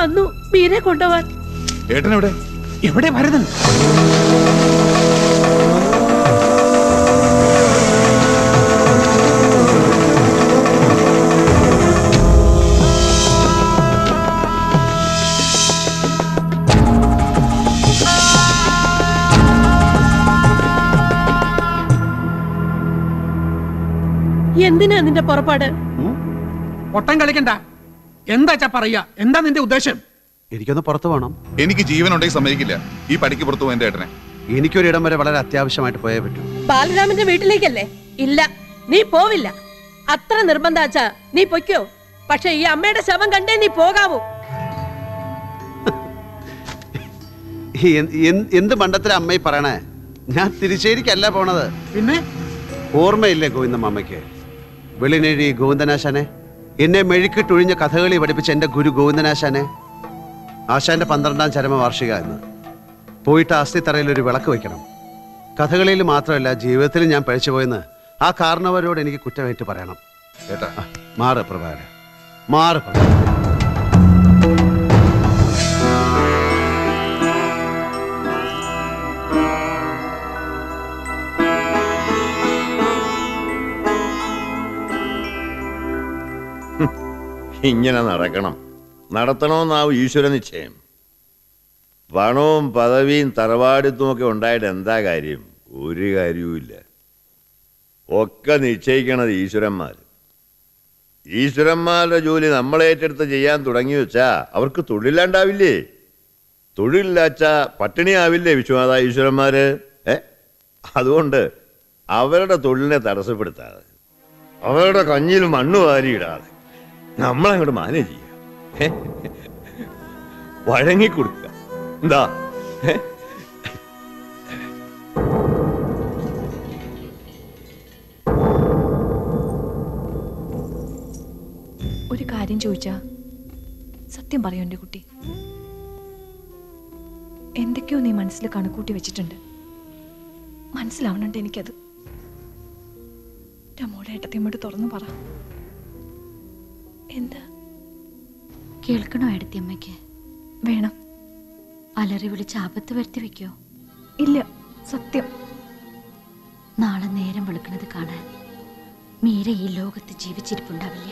വന്നു മീരെ കൊണ്ടുപോവാൻ. ഏട്ടനെവിടെ? എവിടെ ഭരതൻ? എന്തിനാ നിന്റെ പുറപ്പാട്? ഒട്ടം കളിക്കണ്ട. എന്താ പറയാ? എന്താ നിന്റെ ഉദ്ദേശം? എനിക്കൊന്ന് പുറത്തു പോകണം. എനിക്ക് ജീവനുണ്ടെങ്കിൽ സമ്മതിക്കില്ല ഈ പടിക്ക് പുറത്തു പോകാൻ എന്റെ ഏട്ടനെ. എനിക്കൊരിടം വരെ വളരെ അത്യാവശ്യമായിട്ട് പോയേ പറ്റൂ. ബാലരാമന്റെ വീട്ടിലേക്കല്ലേ? ഇല്ല, നീ പോവില്ല. അത്ര നിർബന്ധാച്ചാ നീ പൊയ്ക്കോ. പക്ഷെ ഈ അമ്മയുടെ ശവം കണ്ടേ നീ പോകാവൂ. എന്ത് മണ്ടത്തില അമ്മയി പറയണേ? ഞാൻ തിരിച്ചേരിക്കല്ല പോണത്. പിന്നെ ഓർമ്മയില്ലേ ഗോവിന്ദമ്മയ്ക്ക്? വെളിനേഴി ഗോവിന്ദനാശാനെ, എന്നെ മെഴുക്കിട്ടൊഴിഞ്ഞ കഥകളി പഠിപ്പിച്ച എന്റെ ഗുരു ഗോവിന്ദനാശാനെ. ആശാന്റെ 12ാം ചരമവാർഷിക എന്ന്. പോയിട്ട് അസ്ഥിത്തറയിൽ ഒരു വിളക്ക് വയ്ക്കണം. കഥകളിയിൽ മാത്രമല്ല ജീവിതത്തിൽ ഞാൻ പഴിച്ചുപോയെന്ന് ആ കാരണവരോട് എനിക്ക് കുറ്റമേറ്റ് പറയണം. ഏട്ടാ മാറ് പ്രഭാകര, മാറ് പ്രഭാകര. ഇങ്ങനെ നടത്തണമെന്നാവും ഈശ്വര നിശ്ചയം. പണവും പദവിയും തറവാടിത്തും ഒക്കെ ഉണ്ടായിട്ട് എന്താ കാര്യം? ഒരു കാര്യവുമില്ല. ഒക്കെ നിശ്ചയിക്കണത് ഈശ്വരന്മാർ. ഈശ്വരന്മാരുടെ ജോലി നമ്മളേറ്റെടുത്ത് ചെയ്യാൻ തുടങ്ങി വെച്ചാ അവർക്ക് തൊഴിലില്ലാണ്ടാവില്ലേ? തൊഴിലില്ലാച്ചാ പട്ടിണിയാവില്ലേ വിശ്വനാഥ ഈശ്വരന്മാര്? അതുകൊണ്ട് അവരുടെ തൊഴിലിനെ തടസ്സപ്പെടുത്താതെ, അവരുടെ കഞ്ഞിൽ മണ്ണ് വാരിയിടാതെ നമ്മളങ്ങോട്ട് മാനേജ് ചെയ്യാം. വഴങ്ങിക്കൊടുക്കുക. എന്താ? ഒരു കാര്യം ചോദിച്ചാ സത്യം പറയൂ എൻ്റെ കുട്ടി. എന്തൊക്കെയോ നീ മനസ്സിൽ കണക്കൂട്ടി വെച്ചിട്ടുണ്ട്. മനസ്സിലാവണുണ്ട് എനിക്കത്. മോളെ ഏട്ടത്തിയമ്മയോട് തുറന്നു പറ. എന്താ? കേൾക്കണോ ഏടത്തിയമ്മയ്ക്ക്? വേണം. അലറി വിളിച്ച് ആപത്ത് വരുത്തി വെക്കോ? ഇല്ല, സത്യം. നാളെ നേരം വെളുക്കണത് കാണാൻ മീര ഈ ലോകത്ത് ജീവിച്ചിരിപ്പുണ്ടാവില്ല.